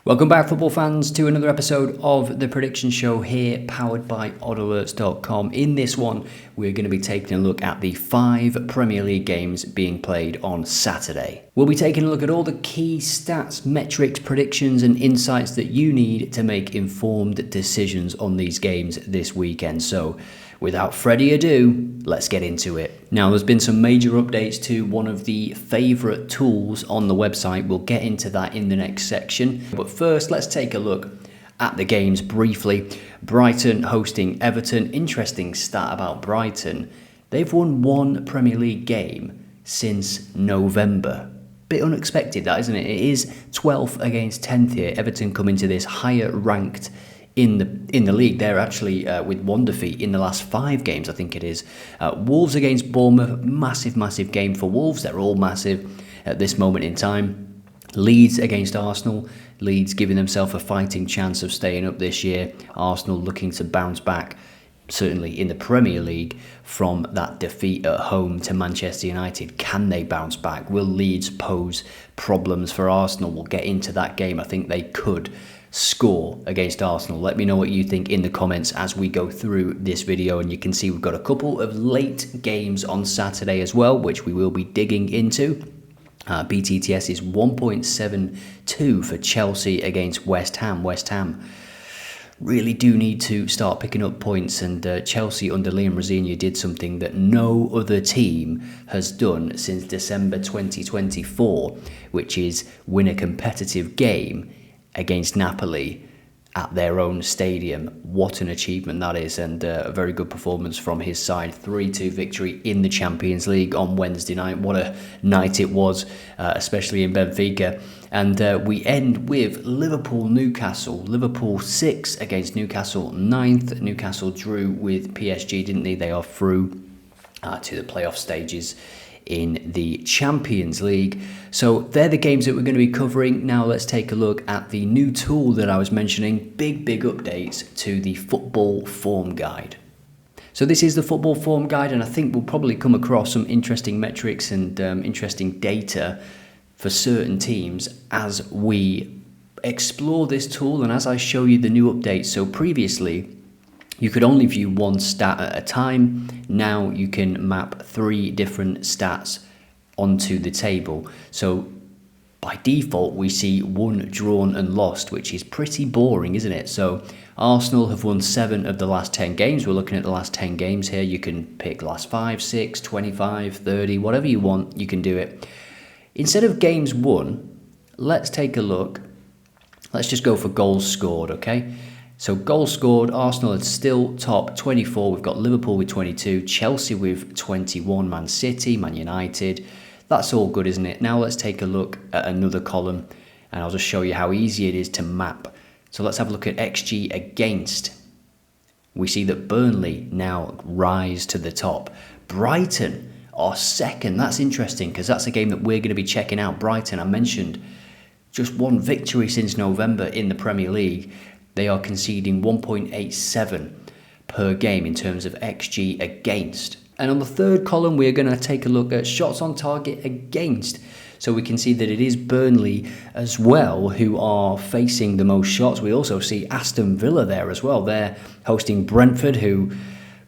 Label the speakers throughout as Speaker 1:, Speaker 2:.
Speaker 1: Welcome back, football fans, to another episode of the Prediction Show here, powered by OddAlerts.com. In this one, we're going to be taking a look at the 5 Premier League games being played on Saturday. We'll be taking a look at all the key stats, metrics, predictions and insights that you need to make informed decisions on these games this weekend. So, without further ado, let's get into it. Now, there's been some major updates to one of the favourite tools on the website. We'll get into that in the next section. But first, let's take a look at the games briefly. Brighton hosting Everton. Interesting stat about Brighton. They've won one Premier League game since November. Bit unexpected, that, isn't it? It is 12th against 10th here. Everton come into this higher ranked in the league. They're actually with one defeat in the last 5 games, I think it is. Wolves against Bournemouth, massive game for Wolves. They're all massive at this moment in time. Leeds against Arsenal. Leeds giving themselves a fighting chance of staying up this year. Arsenal looking to bounce back, certainly in the Premier League, from that defeat at home to Manchester United. Can they bounce back? Will Leeds pose problems for Arsenal? We'll get into that game. I think they could score against Arsenal. Let me know what you think in the comments as we go through this video, and you can see we've got a couple of late games on Saturday as well, which we will be digging into. BTTS is 1.72 for Chelsea against West Ham. West Ham really do need to start picking up points, and Chelsea under Liam Rosenior did something that no other team has done since December 2024, which is win a competitive game against Napoli at their own stadium. What an achievement that is, and a very good performance from his side. 3-2 victory in the Champions League on Wednesday night. What a night it was, especially in Benfica. And we end with Liverpool-Newcastle. Liverpool 6 against Newcastle 9th. Newcastle drew with PSG, didn't they? They are through to the playoff stages in the Champions League. So they're the games that we're going to be covering. Now let's take a look at the new tool that I was mentioning. Big updates to the football form guide. So this is the football form guide, and I think we'll probably come across some interesting metrics and interesting data for certain teams as we explore this tool and as I show you the new updates. So previously, you could only view one stat at a time. Now you can map 3 different stats onto the table. So by default, we see won, drawn and lost, which is pretty boring, isn't it? So Arsenal have won 7 of the last 10 games. We're looking at the last 10 games here. You can pick last 5, 6, 25, 30, whatever you want, you can do it. Instead of games won, let's take a look. Let's just go for goals scored, okay? So goals scored, Arsenal is still top 24. We've got Liverpool with 22, Chelsea with 21, Man City, Man United. That's all good, isn't it? Now let's take a look at another column, and I'll just show you how easy it is to map. So let's have a look at XG against. We see that Burnley now rise to the top. Brighton are second. That's interesting because that's a game that we're going to be checking out. Brighton, I mentioned, just one victory since November in the Premier League. They are conceding 1.87 per game in terms of XG against. And on the third column, we're going to take a look at shots on target against. So we can see that it is Burnley as well who are facing the most shots. We also see Aston Villa there as well. They're hosting Brentford, who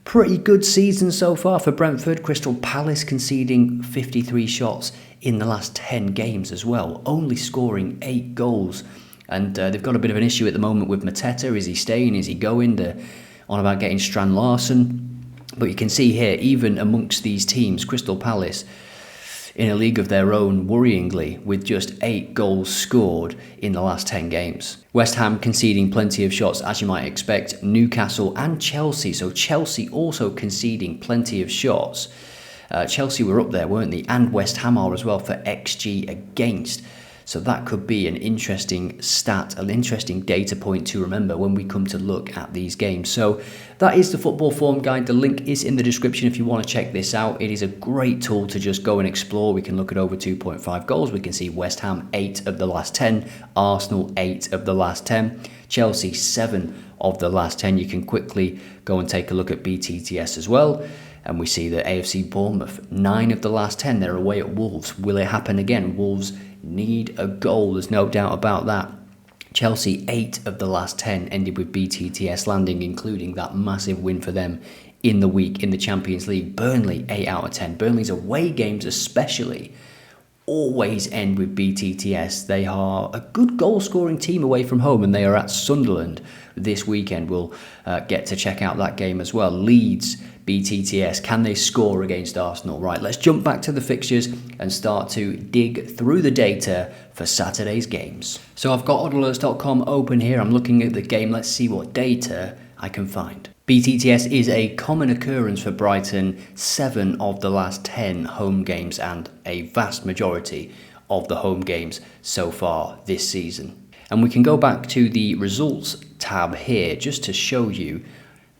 Speaker 1: pretty good season so far for Brentford. Crystal Palace conceding 53 shots in the last 10 games as well, only scoring 8 goals. And they've got a bit of an issue at the moment with Mateta. Is he staying? Is he going? They're on about getting Strand Larsen. But you can see here, even amongst these teams, Crystal Palace in a league of their own, worryingly, with just 8 goals scored in the last 10 games. West Ham conceding plenty of shots, as you might expect. Newcastle and Chelsea. So Chelsea also conceding plenty of shots. Chelsea were up there, weren't they? And West Ham are as well for XG against. So that could be an interesting stat, an interesting data point to remember when we come to look at these games. So that is the football form guide. The link is in the description if you want to check this out. It is a great tool to just go and explore. We can look at over 2.5 goals. We can see West Ham 8 of the last 10, Arsenal 8 of the last 10, Chelsea 7 of the last 10. You can quickly go and take a look at BTTS as well. And we see that AFC Bournemouth, 9 of the last 10, they're away at Wolves. Will it happen again? Wolves need a goal, there's no doubt about that. Chelsea, 8 of the last 10 ended with BTTS landing, including that massive win for them in the week in the Champions League. Burnley, 8 out of 10. Burnley's away games especially always end with BTTS. They are a good goal-scoring team away from home, and they are at Sunderland this weekend. We'll get to check out that game as well. Leeds, BTTS, can they score against Arsenal? Right, let's jump back to the fixtures and start to dig through the data for Saturday's games. So I've got OddAlerts.com open here. I'm looking at the game. Let's see what data I can find. BTTS is a common occurrence for Brighton, 7 of the last 10 home games and a vast majority of the home games so far this season. And we can go back to the results tab here just to show you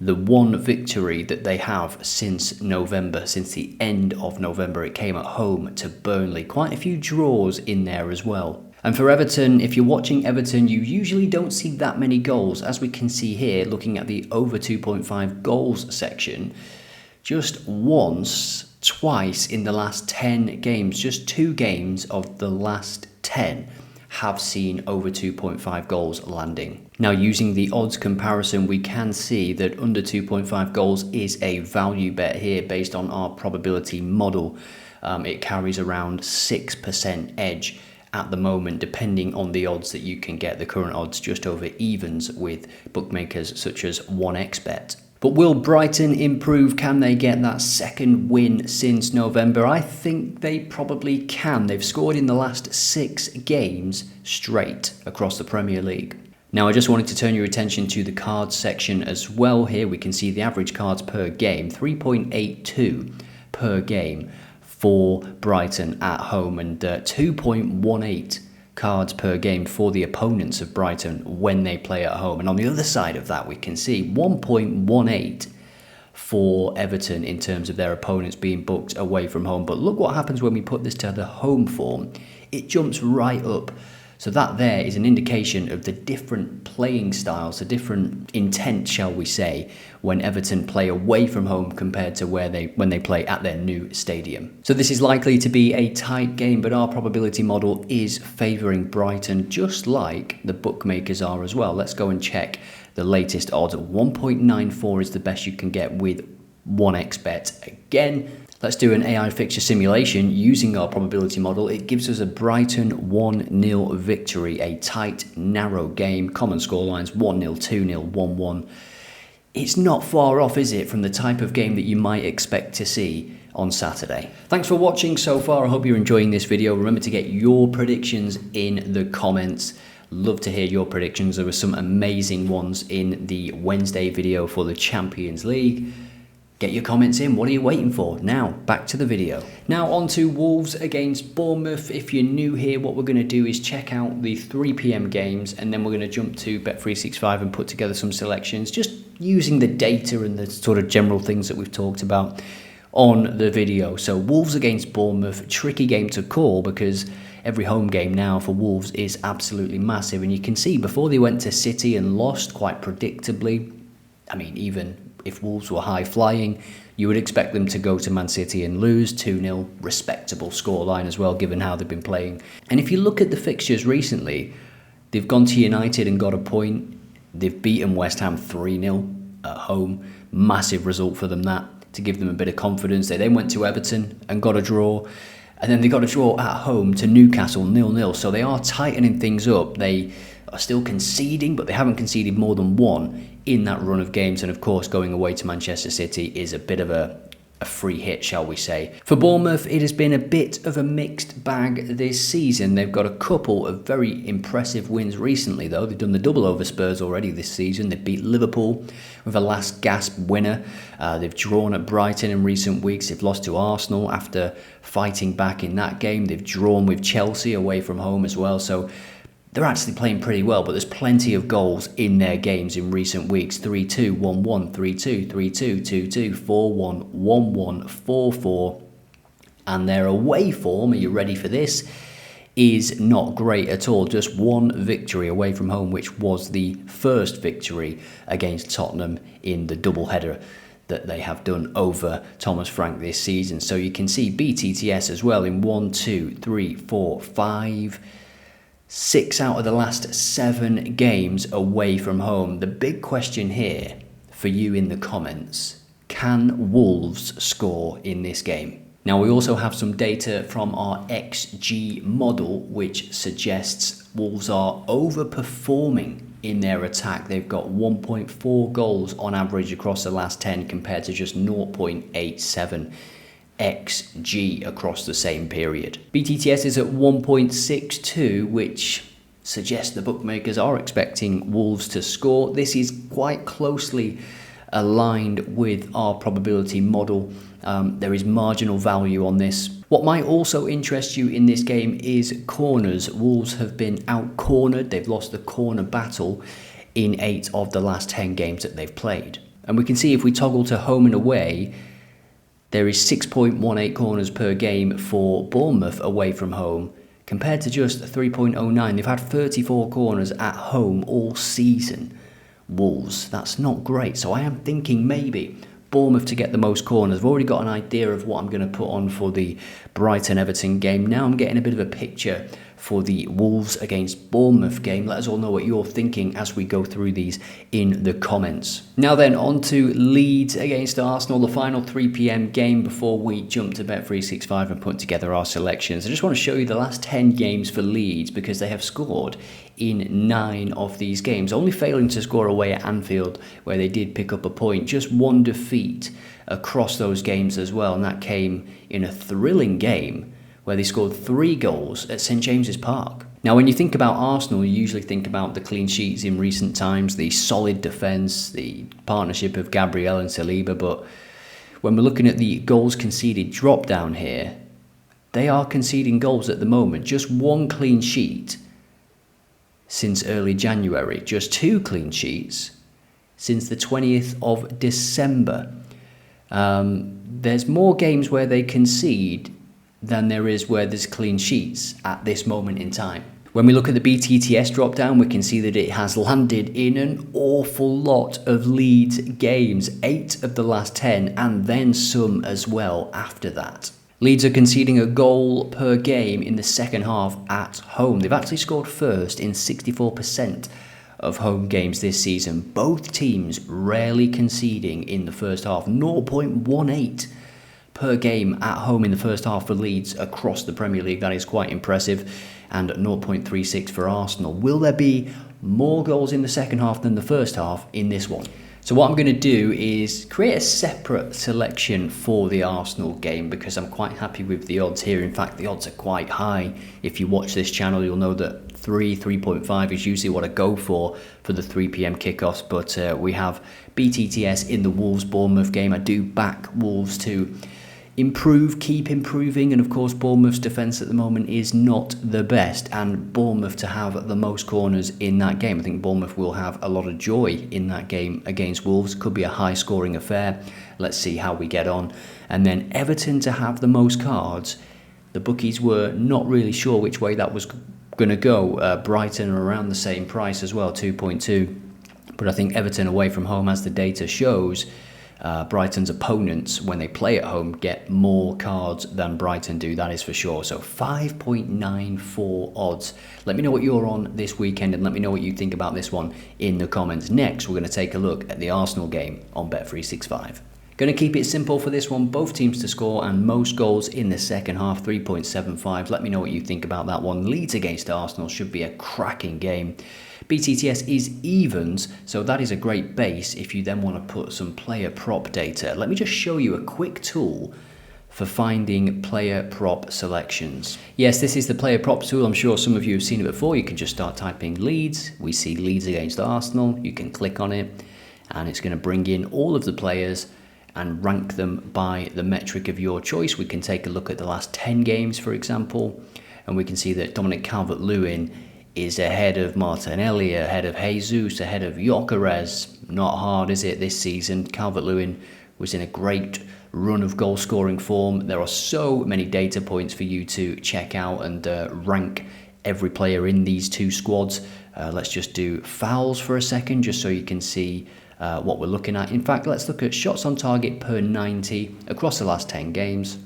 Speaker 1: the one victory that they have since November, since the end of November. It came at home to Burnley. Quite a few draws in there as well. And for Everton, if you're watching Everton, you usually don't see that many goals. As we can see here, looking at the over 2.5 goals section, just once, twice in the last 10 games, just 2 games of the last 10 have seen over 2.5 goals landing. Now, using the odds comparison, we can see that under 2.5 goals is a value bet here based on our probability model. It carries around 6% edge at the moment, depending on the odds that you can get. The current odds just over evens with bookmakers such as 1xBet. But will Brighton improve? Can they get that second win since November? I think they probably can. They've scored in the last 6 games straight across the Premier League. Now, I just wanted to turn your attention to the cards section as well. Here we can see the average cards per game, 3.82 per game for Brighton at home, and 2.18 cards per game for the opponents of Brighton when they play at home. And on the other side of that, we can see 1.18 for Everton in terms of their opponents being booked away from home. But look what happens when we put this to the home form. It jumps right up. So that there is an indication of the different playing styles, the different intent, shall we say, when Everton play away from home compared to when they play at their new stadium. So this is likely to be a tight game, but our probability model is favouring Brighton, just like the bookmakers are as well. Let's go and check the latest odds. 1.94 is the best you can get with 1xBet. Again, let's do an AI fixture simulation using our probability model. It gives us a Brighton 1-0 victory, a tight, narrow game. Common scorelines 1-0, 2-0, 1-1. It's not far off, is it, from the type of game that you might expect to see on Saturday. Thanks for watching so far. I hope you're enjoying this video. Remember to get your predictions in the comments. Love to hear your predictions. There were some amazing ones in the Wednesday video for the Champions League. Get your comments in. What are you waiting for? Now, back to the video. Now on to Wolves against Bournemouth. If you're new here, what we're going to do is check out the 3 PM games, and then we're going to jump to Bet365 and put together some selections, just using the data and the sort of general things that we've talked about on the video. So Wolves against Bournemouth, tricky game to call because every home game now for Wolves is absolutely massive. And you can see before they went to City and lost quite predictably, I mean, even if Wolves were high-flying, you would expect them to go to Man City and lose 2-0, respectable scoreline as well, given how they've been playing. And if you look at the fixtures recently, they've gone to United and got a point. They've beaten West Ham 3-0 at home. Massive result for them, that, to give them a bit of confidence. They then went to Everton and got a draw. And then they got a draw at home to Newcastle 0-0. So they are tightening things up. They are still conceding, but they haven't conceded more than one in that run of games. And of course, going away to Manchester City is a bit of a free hit, shall we say. For Bournemouth, it has been a bit of a mixed bag this season. They've got a couple of very impressive wins recently, though. They've done the double over Spurs already this season. They beat Liverpool with a last gasp winner. They've drawn at Brighton in recent weeks. They've lost to Arsenal after fighting back in that game. They've drawn with Chelsea away from home as well. So they're actually playing pretty well, but there's plenty of goals in their games in recent weeks. 3-2, 1-1, 3-2, 3-2, 2-2, 4-1, 1-1, 4-4. And their away form, are you ready for this, is not great at all. Just one victory away from home, which was the first victory against Tottenham in the doubleheader that they have done over Thomas Frank this season. So you can see BTTS as well in 1, 2, 3, 4, 5... 6 out of the last 7 games away from home. The big question here for you in the comments: can Wolves score in this game? Now, we also have some data from our XG model which suggests Wolves are overperforming in their attack. They've got 1.4 goals on average across the last 10 compared to just 0.87 XG across the same period. BTTS is at 1.62, which suggests the bookmakers are expecting Wolves to score. This is quite closely aligned with our probability model. There is marginal value on this. What might also interest you in this game is corners. Wolves have been out-cornered. They've lost the corner battle in 8 of the last 10 games that they've played. And we can see if we toggle to home and away, there is 6.18 corners per game for Bournemouth away from home, compared to just 3.09. They've had 34 corners at home all season. Wolves, that's not great. So I am thinking maybe Bournemouth to get the most corners. I've already got an idea of what I'm going to put on for the Brighton-Everton game. Now I'm getting a bit of a picture for the Wolves against Bournemouth game. Let us all know what you're thinking as we go through these in the comments. Now then, on to Leeds against Arsenal, the final 3 PM game before we jump to Bet365 and put together our selections. I just want to show you the last 10 games for Leeds because they have scored in 9 of these games, only failing to score away at Anfield where they did pick up a point. Just 1 defeat across those games as well, and that came in a thrilling game where they scored 3 goals at St James's Park. Now, when you think about Arsenal, you usually think about the clean sheets in recent times, the solid defence, the partnership of Gabriel and Saliba, but when we're looking at the goals conceded drop down here, they are conceding goals at the moment. Just 1 clean sheet since early January, just 2 clean sheets since the 20th of December. There's more games where they concede than there is where there's clean sheets at this moment in time. When we look at the BTTS drop down, we can see that it has landed in an awful lot of Leeds games, 8 of the last 10, and then some as well after that. Leeds are conceding a goal per game in the second half at home. They've actually scored first in 64% of home games this season. Both teams rarely conceding in the first half, 0.18 per game at home in the first half for Leeds across the Premier League. That is quite impressive. And 0.36 for Arsenal. Will there be more goals in the second half than the first half in this one? So what I'm going to do is create a separate selection for the Arsenal game because I'm quite happy with the odds here. In fact, the odds are quite high. If you watch this channel, you'll know that 3.5 is usually what I go for the 3 PM kickoffs. But we have BTTS in the Wolves-Bournemouth game. I do back Wolves to improve, keep improving, and of course Bournemouth's defence at the moment is not the best, and Bournemouth to have the most corners in that game. I think Bournemouth will have a lot of joy in that game against Wolves. Could be a high scoring affair. Let's see how we get on. And then Everton to have the most cards. The bookies were not really sure which way that was going to go. Brighton are around the same price as well, 2.2, but I think Everton away from home, as the data shows, Brighton's opponents, when they play at home, get more cards than Brighton do, that is for sure. So 5.94 odds. Let me know what you're on this weekend and let me know what you think about this one in the comments. Next, we're going to take a look at the Arsenal game on Bet365. Going to keep it simple for this one, both teams to score and most goals in the second half, 3.75. Let me know what you think about that one. Leeds against Arsenal should be a cracking game. BTTS is evens, so that is a great base if you then want to put some player prop data. Let me just show you a quick tool for finding player prop selections. Yes, this is the player prop tool. I'm sure some of you have seen it before. You can just start typing Leeds. We see Leeds against Arsenal. You can click on it and it's going to bring in all of the players and rank them by the metric of your choice. We can take a look at the last 10 games, for example, and we can see that Dominic Calvert-Lewin is ahead of Martinelli, ahead of Jesus, ahead of Gyökeres. Not hard, is it, this season? Calvert-Lewin was in a great run of goal-scoring form. There are so many data points for you to check out and rank every player in these two squads. Let's just do fouls for a second, just so you can see what we're looking at. In fact, let's look at shots on target per 90 across the last 10 games.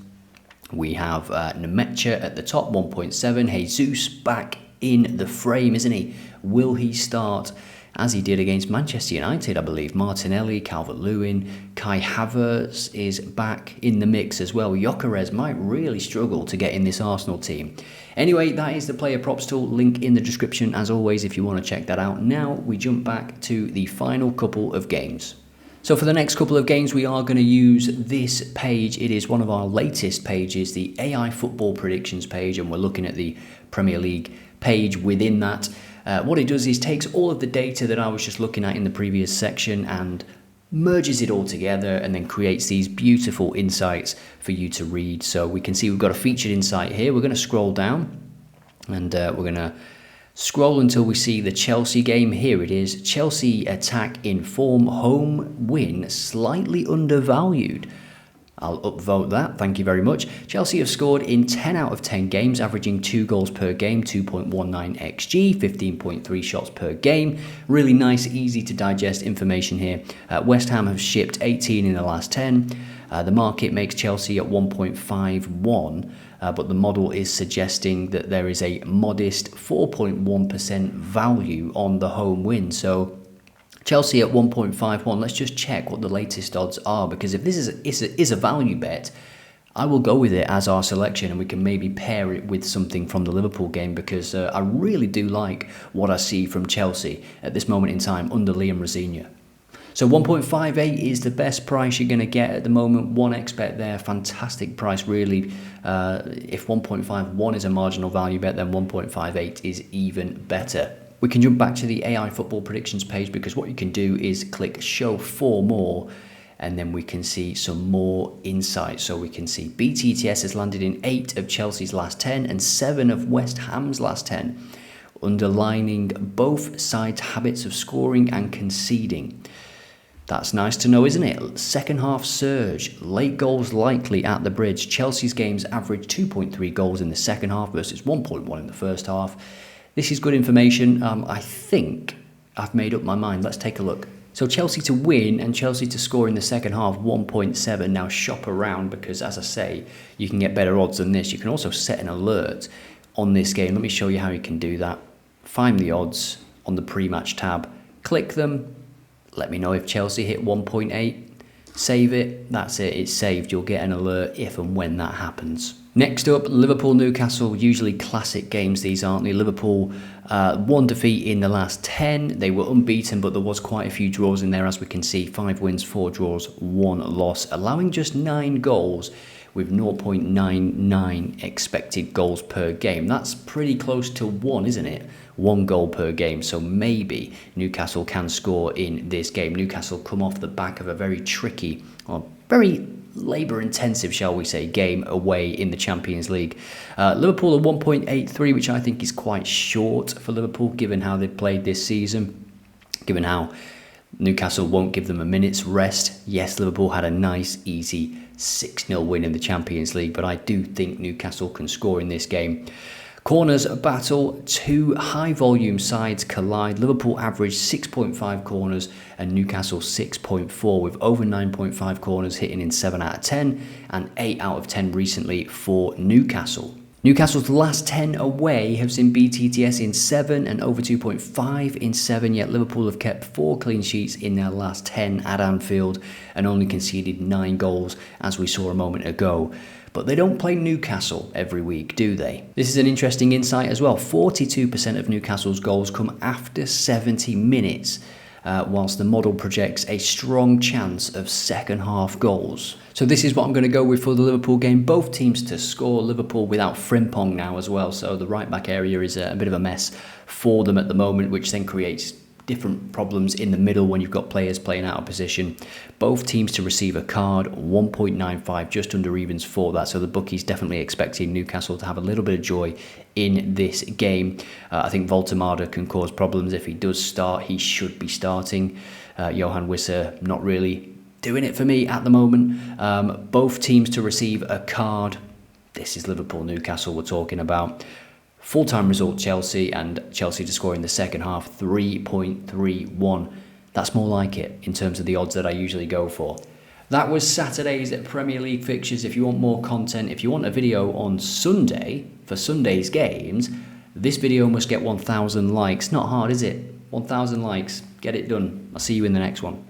Speaker 1: We have Nemecha at the top, 1.7. Jesus back in the frame, isn't he? Will he start as he did against Manchester United, I believe? Martinelli, Calvert-Lewin, Kai Havertz is back in the mix as well. Gyökeres might really struggle to get in this Arsenal team. Anyway, that is the player props tool, link in the description as always if you want to check that out. Now we jump back to the final couple of games. So for the next couple of games, we are going to use this page. It is one of our latest pages, the AI football predictions page, and we're looking at the Premier League page within that. What it does is takes all of the data that I was just looking at in the previous section and merges it all together and then creates these beautiful insights for you to read. So we can see we've got a featured insight here. We're going to scroll down and we're going to scroll until we see the Chelsea game. Here it is. Chelsea attack in form, home win, slightly undervalued. I'll upvote that, thank you very much. Chelsea have scored in 10 out of 10 games, averaging 2 goals per game, 2.19 XG, 15.3 shots per game. Really nice, easy to digest information here. West Ham have shipped 18 in the last 10. The market makes Chelsea at 1.51, but the model is suggesting that there is a modest 4.1% value on the home win. So Chelsea at 1.51, let's just check what the latest odds are, because if this is a value bet, I will go with it as our selection and we can maybe pair it with something from the Liverpool game, because I really do like what I see from Chelsea at this moment in time under Liam Rosenior. So 1.58 is the best price you're going to get at the moment. 1x bet there, fantastic price really. If 1.51 is a marginal value bet, then 1.58 is even better. We can jump back to the AI football predictions page, because what you can do is click show 4 more and then we can see some more insights. So we can see BTTS has landed in 8 of Chelsea's last 10 and 7 of West Ham's last 10, underlining both sides' habits of scoring and conceding. That's nice to know, isn't it? Second half surge, late goals likely at the bridge. Chelsea's games average 2.3 goals in the second half versus 1.1 in the first half. This is good information. I think I've made up my mind. Let's take a look. So Chelsea to win and Chelsea to score in the second half, 1.7. Now shop around, because as I say, you can get better odds than this. You can also set an alert on this game. Let me show you how you can do that. Find the odds on the pre-match tab. Click them. Let me know if Chelsea hit 1.8. Save it. That's it. It's saved. You'll get an alert if and when that happens. Next up, Liverpool-Newcastle, usually classic games these, aren't they? Liverpool, 1 defeat in the last 10. They were unbeaten, but there was quite a few draws in there, as we can see. 5 wins, 4 draws, 1 loss, allowing just 9 goals with 0.99 expected goals per game. That's pretty close to 1, isn't it? 1 goal per game, so maybe Newcastle can score in this game. Newcastle come off the back of a very tricky, or very labour-intensive, shall we say, game away in the Champions League. Liverpool are 1.83, which I think is quite short for Liverpool, given how they've played this season, given how Newcastle won't give them a minute's rest. Yes, Liverpool had a nice, easy 6-0 win in the Champions League, but I do think Newcastle can score in this game. Corners battle, 2 high-volume sides collide. Liverpool averaged 6.5 corners and Newcastle 6.4, with over 9.5 corners hitting in 7 out of 10 and 8 out of 10 recently for Newcastle. Newcastle's last 10 away have seen BTTS in 7 and over 2.5 in 7, yet Liverpool have kept 4 clean sheets in their last 10 at Anfield and only conceded 9 goals, as we saw a moment ago. But they don't play Newcastle every week, do they? This is an interesting insight as well. 42% of Newcastle's goals come after 70 minutes, whilst the model projects a strong chance of second half goals. So this is what I'm going to go with for the Liverpool game. Both teams to score. Liverpool without Frimpong now as well, so the right back area is a bit of a mess for them at the moment, which then creates different problems in the middle when you've got players playing out of position. Both teams to receive a card, 1.95, just under evens for that. So the bookie's definitely expecting Newcastle to have a little bit of joy in this game. I think Voltemada can cause problems. If he does start, he should be starting. Johan Wissa, not really doing it for me at the moment. Both teams to receive a card. This is Liverpool-Newcastle we're talking about. Full-time result Chelsea, and Chelsea to score in the second half, 3.31. That's more like it in terms of the odds that I usually go for. That was Saturday's Premier League fixtures. If you want more content, if you want a video on Sunday for Sunday's games, This video must get 1,000 likes. Not hard, is it? 1,000 likes. Get it done. I'll see you in the next one.